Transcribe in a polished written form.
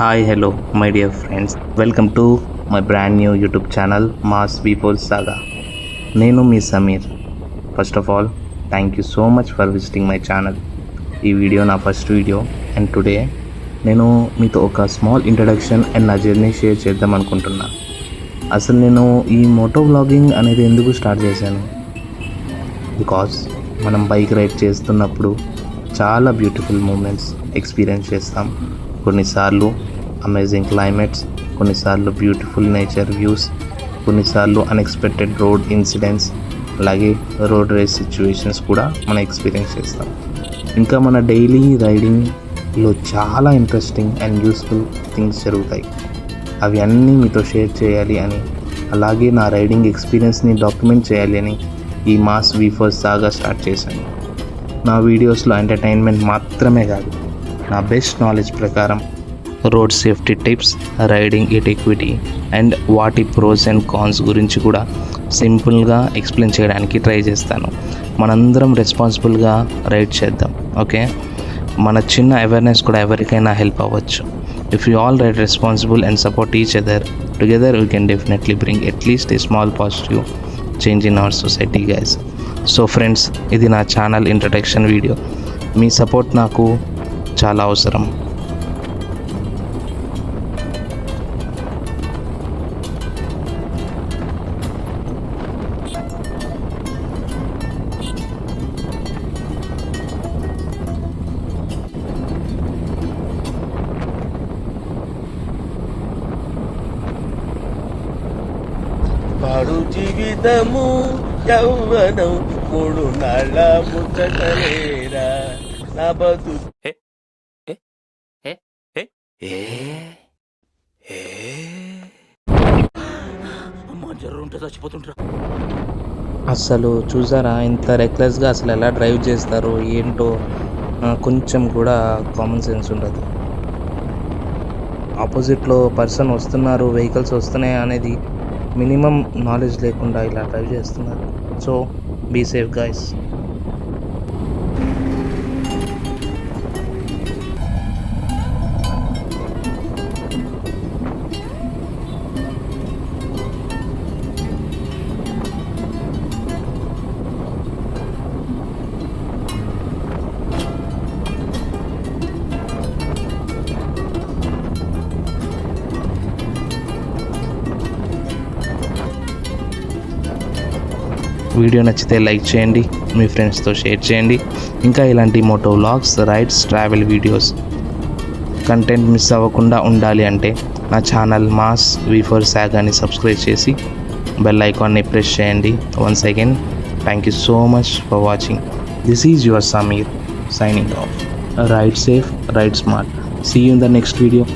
Hi, hello, my dear friends. Welcome to my brand new YouTube channel, Mass People Saga. నేను మీ Sameer. First of all thank you so much for visiting my channel. ఈ video నా first video and today నేను మీతో ఒక small introduction and నా journey share చేద్దాం అనుకుంటున్నా. అసలు నేను ఈ మోటో వ్లాగింగ్ అనేది ఎందుకు స్టార్ట్ చేశాను? బికాస్ మనం బైక్ రైడ్ చేస్తున్నప్పుడు చాలా బ్యూటిఫుల్ మూమెంట్స్ ఎక్స్పీరియన్స్ చేస్తాం. కొన్నిసార్లు అమేజింగ్ క్లైమేట్స్, కొన్నిసార్లు బ్యూటిఫుల్ నేచర్ వ్యూస్, కొన్నిసార్లు అన్ఎక్స్పెక్టెడ్ రోడ్ ఇన్సిడెంట్స్, అలాగే రోడ్ రేస్ సిచ్యువేషన్స్ కూడా మనం ఎక్స్పీరియన్స్ చేస్తాం. ఇంకా మన డైలీ రైడింగ్లో చాలా ఇంట్రెస్టింగ్ అండ్ యూస్ఫుల్ థింగ్స్ జరుగుతాయి. అవి అన్నీ మీతో షేర్ చేయాలి అని, అలాగే నా రైడింగ్ ఎక్స్పీరియన్స్ని డాక్యుమెంట్ చేయాలి అని ఈ మాస్ V4 సాగా స్టార్ట్ చేశాను. నా వీడియోస్లో ఎంటర్టైన్మెంట్ మాత్రమే కాదు, నా బెస్ట్ నాలెడ్జ్ ప్రకారం road safety tips, riding etiquette and వాటి ప్రోస్ అండ్ కాన్స్ గురించి కూడా సింపుల్గా ఎక్స్ప్లెయిన్ చేయడానికి ట్రై చేస్తాను. మనందరం రెస్పాన్సిబుల్గా రైడ్ చేద్దాం, ఓకే? మన చిన్న అవేర్నెస్ కూడా ఎవరికైనా హెల్ప్ అవ్వచ్చు. If you all ride responsible and support each other, together we can definitely bring at least a small positive change in our society guys. So friends, ఇది నా ఛానల్ ఇంట్రడక్షన్ వీడియో. మీ support నాకు చాలా అవసరం. పాడు జీవితము యౌవనం మూడు నాళ్ళ ముచ్చటలేరా నా బతు చచ్చిపోతుంటా. అసలు చూసారా ఇంత రెక్లెస్గా అసలు ఎలా డ్రైవ్ చేస్తారు ఏంటో, కొంచెం కూడా కామన్ సెన్స్ ఉండదు. ఆపోజిట్లో పర్సన్ వస్తున్నారు, వెహికల్స్ వస్తున్నాయి అనేది మినిమం నాలెడ్జ్ లేకుండా ఇలా డ్రైవ్ చేస్తున్నారు. So be safe guys. Video నచ్చితే లైక్ చేయండి, మీ ఫ్రెండ్స్తో షేర్ చేయండి. ఇంకా ఇలాంటి moto vlogs, rides, travel videos content miss అవ్వకుండా ఉండాలి అంటే నా ఛానల్ మాస్ V4 సాగాని సబ్స్క్రైబ్ చేసి బెల్ ఐకాన్ని ప్రెస్ చేయండి. Once again thank you so much for watching. This is your Sameer signing off. Ride safe, ride smart. See you in the next video.